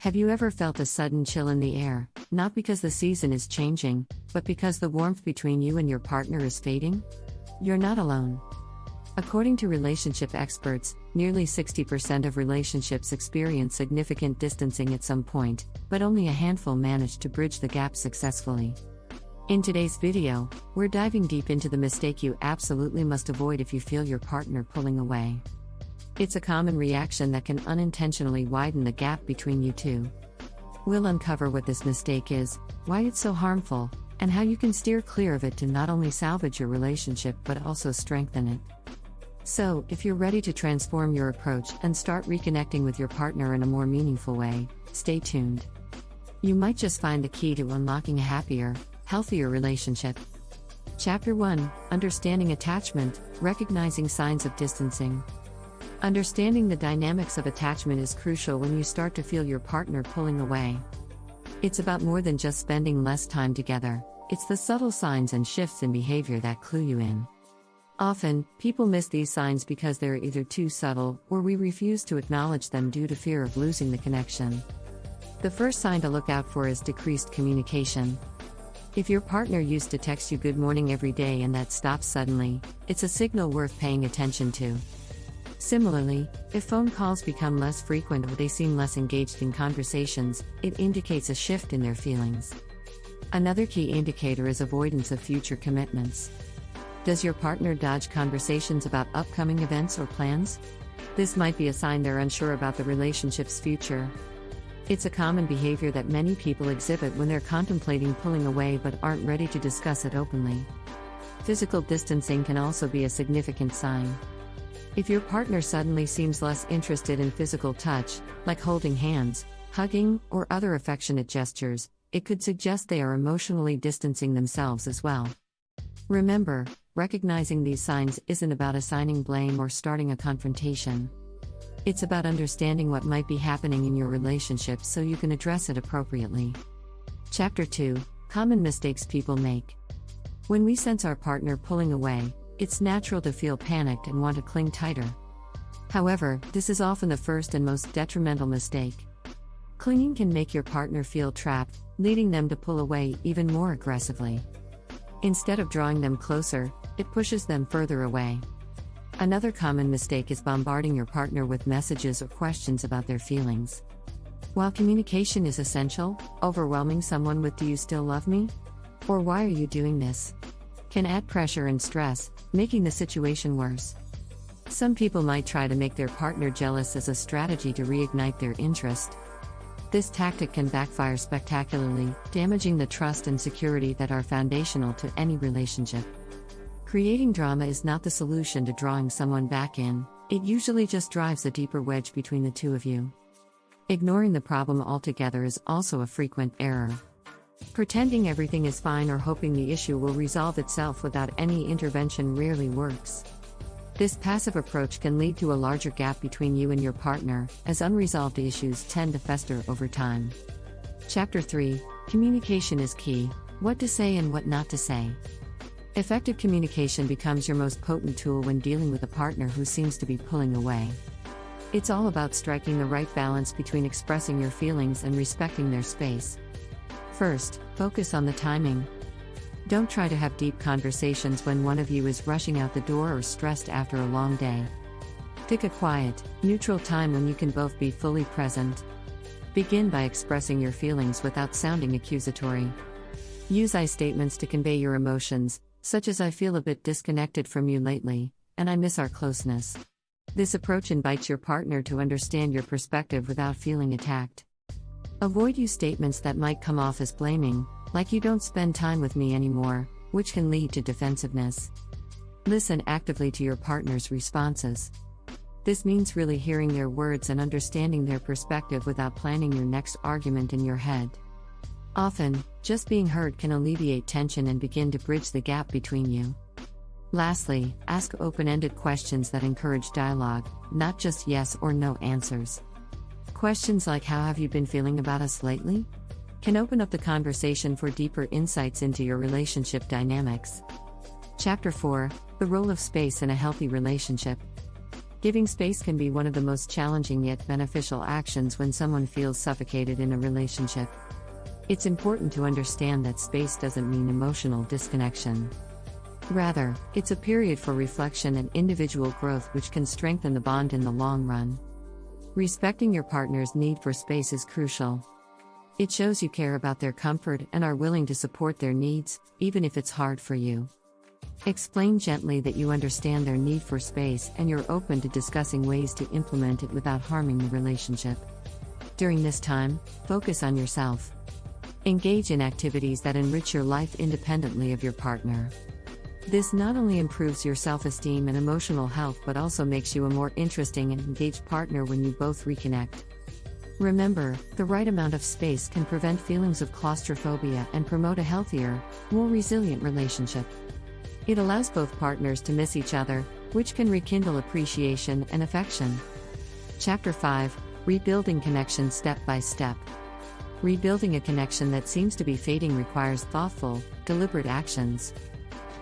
Have you ever felt a sudden chill in the air, not because the season is changing, but because the warmth between you and your partner is fading? You're not alone. According to relationship experts, nearly 60% of relationships experience significant distancing at some point, but only a handful manage to bridge the gap successfully. In today's video, we're diving deep into the mistake you absolutely must avoid if you feel your partner pulling away. It's a common reaction that can unintentionally widen the gap between you two. We'll uncover what this mistake is, why it's so harmful, and how you can steer clear of it to not only salvage your relationship but also strengthen it. So, if you're ready to transform your approach and start reconnecting with your partner in a more meaningful way, stay tuned. You might just find the key to unlocking a happier, healthier relationship. Chapter 1: Understanding Attachment, Recognizing Signs of Distancing. Understanding the dynamics of attachment is crucial when you start to feel your partner pulling away. It's about more than just spending less time together, it's the subtle signs and shifts in behavior that clue you in. Often, people miss these signs because they're either too subtle or we refuse to acknowledge them due to fear of losing the connection. The first sign to look out for is decreased communication. If your partner used to text you good morning every day and that stops suddenly, it's a signal worth paying attention to. Similarly, if phone calls become less frequent or they seem less engaged in conversations, it indicates a shift in their feelings. Another key indicator is avoidance of future commitments. Does your partner dodge conversations about upcoming events or plans? This might be a sign they're unsure about the relationship's future. It's a common behavior that many people exhibit when they're contemplating pulling away but aren't ready to discuss it openly. Physical distancing can also be a significant sign. If your partner suddenly seems less interested in physical touch, like holding hands, hugging, or other affectionate gestures, it could suggest they are emotionally distancing themselves as well. Remember, recognizing these signs isn't about assigning blame or starting a confrontation. It's about understanding what might be happening in your relationship so you can address it appropriately. Chapter 2: Common Mistakes People Make. When we sense our partner pulling away, it's natural to feel panicked and want to cling tighter. However, this is often the first and most detrimental mistake. Clinging can make your partner feel trapped, leading them to pull away even more aggressively. Instead of drawing them closer, it pushes them further away. Another common mistake is bombarding your partner with messages or questions about their feelings. While communication is essential, overwhelming someone with "Do you still love me?" or "Why are you doing this?" can add pressure and stress, making the situation worse. Some people might try to make their partner jealous as a strategy to reignite their interest. This tactic can backfire spectacularly, damaging the trust and security that are foundational to any relationship. Creating drama is not the solution to drawing someone back in, it usually just drives a deeper wedge between the two of you. Ignoring the problem altogether is also a frequent error. Pretending everything is fine or hoping the issue will resolve itself without any intervention rarely works. This passive approach can lead to a larger gap between you and your partner, as unresolved issues tend to fester over time. Chapter 3: Communication is Key, What to Say and What Not to Say. Effective communication becomes your most potent tool when dealing with a partner who seems to be pulling away. It's all about striking the right balance between expressing your feelings and respecting their space. First, focus on the timing. Don't try to have deep conversations when one of you is rushing out the door or stressed after a long day. Pick a quiet, neutral time when you can both be fully present. Begin by expressing your feelings without sounding accusatory. Use I statements to convey your emotions, such as "I feel a bit disconnected from you lately," and "I miss our closeness." This approach invites your partner to understand your perspective without feeling attacked. Avoid you statements that might come off as blaming, like "you don't spend time with me anymore," which can lead to defensiveness. Listen actively to your partner's responses. This means really hearing their words and understanding their perspective without planning your next argument in your head. Often, just being heard can alleviate tension and begin to bridge the gap between you. Lastly, ask open-ended questions that encourage dialogue, not just yes or no answers. Questions like "How have you been feeling about us lately?" can open up the conversation for deeper insights into your relationship dynamics. Chapter 4: The Role of Space in a Healthy Relationship. Giving space can be one of the most challenging yet beneficial actions when someone feels suffocated in a relationship. It's important to understand that space doesn't mean emotional disconnection. Rather, it's a period for reflection and individual growth which can strengthen the bond in the long run. Respecting your partner's need for space is crucial. It shows you care about their comfort and are willing to support their needs, even if it's hard for you. Explain gently that you understand their need for space and you're open to discussing ways to implement it without harming the relationship. During this time, focus on yourself. Engage in activities that enrich your life independently of your partner. This not only improves your self-esteem and emotional health but also makes you a more interesting and engaged partner when you both reconnect. Remember, the right amount of space can prevent feelings of claustrophobia and promote a healthier, more resilient relationship. It allows both partners to miss each other, which can rekindle appreciation and affection. Chapter 5: Rebuilding Connection Step by Step. Rebuilding a connection that seems to be fading requires thoughtful, deliberate actions.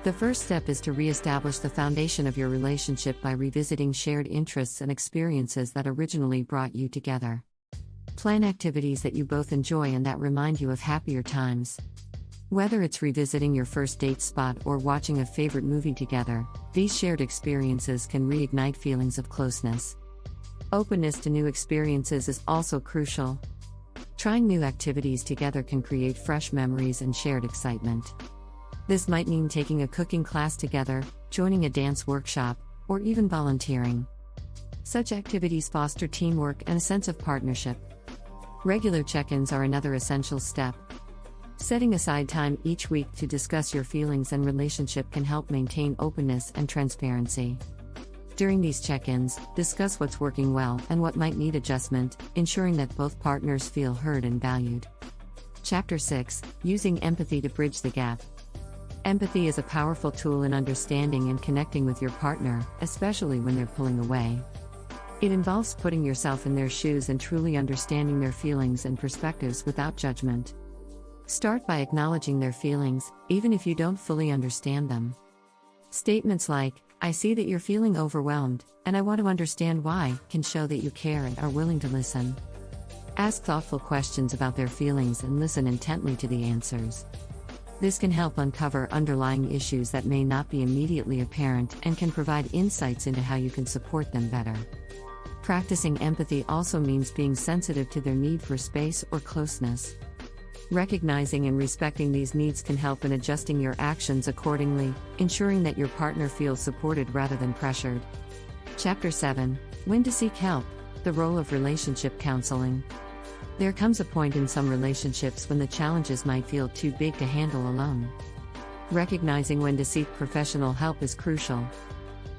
The first step is to re-establish the foundation of your relationship by revisiting shared interests and experiences that originally brought you together. Plan activities that you both enjoy and that remind you of happier times. Whether it's revisiting your first date spot or watching a favorite movie together, these shared experiences can reignite feelings of closeness. Openness to new experiences is also crucial. Trying new activities together can create fresh memories and shared excitement. This might mean taking a cooking class together, joining a dance workshop, or even volunteering. Such activities foster teamwork and a sense of partnership. Regular check-ins are another essential step. Setting aside time each week to discuss your feelings and relationship can help maintain openness and transparency. During these check-ins, discuss what's working well and what might need adjustment, ensuring that both partners feel heard and valued. Chapter 6: Using Empathy to Bridge the Gap. Empathy is a powerful tool in understanding and connecting with your partner, especially when they're pulling away. It involves putting yourself in their shoes and truly understanding their feelings and perspectives without judgment. Start by acknowledging their feelings, even if you don't fully understand them. Statements like, "I see that you're feeling overwhelmed, and I want to understand why," can show that you care and are willing to listen. Ask thoughtful questions about their feelings and listen intently to the answers. This can help uncover underlying issues that may not be immediately apparent and can provide insights into how you can support them better. Practicing empathy also means being sensitive to their need for space or closeness. Recognizing and respecting these needs can help in adjusting your actions accordingly, ensuring that your partner feels supported rather than pressured. Chapter 7: When to Seek Help, the Role of Relationship Counseling. There comes a point in some relationships when the challenges might feel too big to handle alone. Recognizing when to seek professional help is crucial.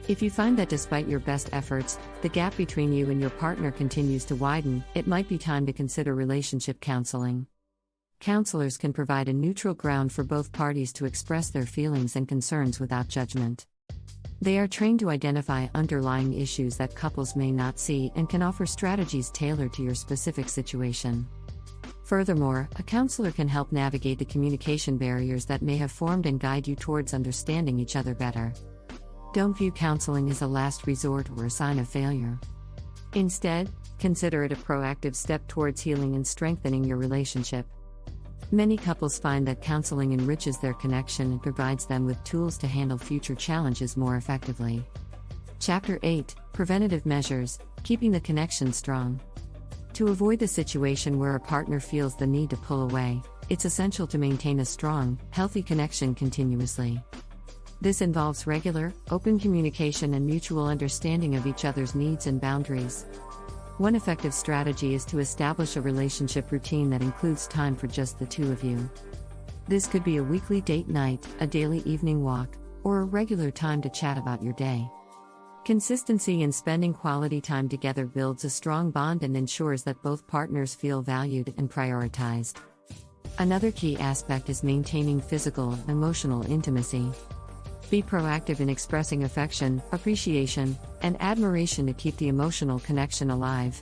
If you find that despite your best efforts, the gap between you and your partner continues to widen, it might be time to consider relationship counseling. Counselors can provide a neutral ground for both parties to express their feelings and concerns without judgment. They are trained to identify underlying issues that couples may not see and can offer strategies tailored to your specific situation. Furthermore, a counselor can help navigate the communication barriers that may have formed and guide you towards understanding each other better. Don't view counseling as a last resort or a sign of failure. Instead, consider it a proactive step towards healing and strengthening your relationship. Many couples find that counseling enriches their connection and provides them with tools to handle future challenges more effectively. Chapter 8: Preventative Measures, Keeping the Connection Strong. To avoid the situation where a partner feels the need to pull away, it's essential to maintain a strong, healthy connection continuously. This involves regular, open communication and mutual understanding of each other's needs and boundaries. One effective strategy is to establish a relationship routine that includes time for just the two of you. This could be a weekly date night, a daily evening walk, or a regular time to chat about your day. Consistency in spending quality time together builds a strong bond and ensures that both partners feel valued and prioritized. Another key aspect is maintaining physical and emotional intimacy. Be proactive in expressing affection, appreciation, and admiration to keep the emotional connection alive.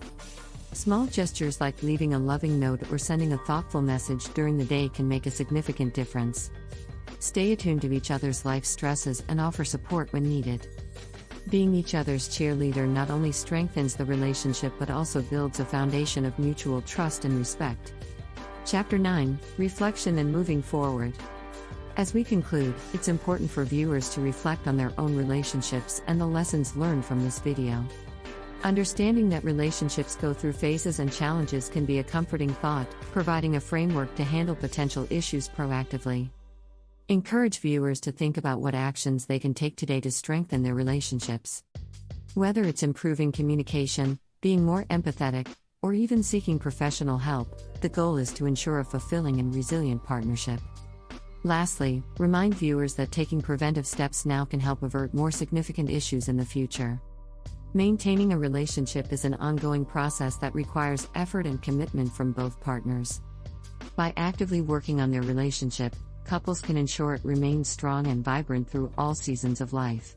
Small gestures like leaving a loving note or sending a thoughtful message during the day can make a significant difference. Stay attuned to each other's life stresses and offer support when needed. Being each other's cheerleader not only strengthens the relationship but also builds a foundation of mutual trust and respect. Chapter 9: Reflection and Moving Forward. As we conclude, it's important for viewers to reflect on their own relationships and the lessons learned from this video. Understanding that relationships go through phases and challenges can be a comforting thought, providing a framework to handle potential issues proactively. Encourage viewers to think about what actions they can take today to strengthen their relationships. Whether it's improving communication, being more empathetic, or even seeking professional help, the goal is to ensure a fulfilling and resilient partnership. Lastly, remind viewers that taking preventive steps now can help avert more significant issues in the future. Maintaining a relationship is an ongoing process that requires effort and commitment from both partners. By actively working on their relationship, couples can ensure it remains strong and vibrant through all seasons of life.